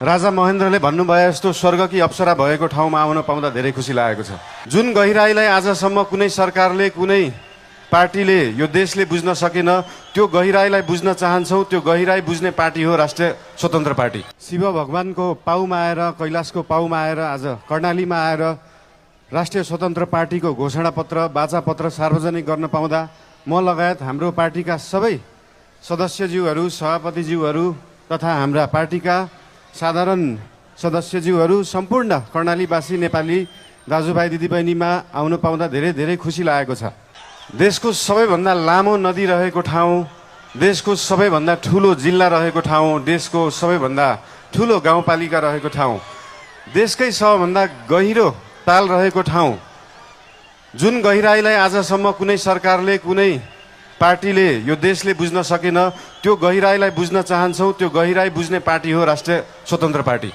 राजा महेन्द्रले भन्नुभयो जस्तो स्वर्गकी अप्सरा भएको ठाउँमा आउन पाउँदा धेरै खुसी लागेको छ। जुन गहिराईलाई आजसम्म कुनै सरकारले कुनै पार्टीले यो देशले बुझ्न सकेन, त्यो गहिराईलाई बुझ्न चाहन्छौँ। त्यो गहिराई बुझ्ने पार्टी हो राष्ट्रिय स्वतन्त्र पार्टी। शिव भगवानको पाउमा आएर, कैलाशको पाउमा आएर, आज कर्णालीमा आएर राष्ट्रिय स्वतन्त्र पार्टीको घोषणापत्र, बाचापत्र सार्वजनिक गर्न पाउँदा म लगायत हाम्रो पार्टीका सबै सदस्यज्यूहरू, सभापतिज्यूहरू तथा हाम्रा पार्टीका साधारण सदस्यज्यूहरू, सम्पूर्ण कर्णालीवासी नेपाली दाजुभाइ दिदीबहिनीमा आउन पाउँदा धेरै धेरै खुसी लागेको छ। देशको सबैभन्दा लामो नदी रहेको ठाउँ, देशको सबैभन्दा ठुलो जिल्ला रहेको ठाउँ, देशको सबैभन्दा ठुलो गाउँपालिका रहेको ठाउँ, देशकै सबभन्दा गहिरो ताल रहेको ठाउँ, जुन गहिराईलाई आजसम्म कुनै सरकारले कुनै पार्टीले यो देशले बुझ्न सकेन, त्यो गहिराईलाई बुझ्न चाहन्छौँ। त्यो गहिराई बुझ्ने पार्टी हो राष्ट्रिय स्वतन्त्र पार्टी।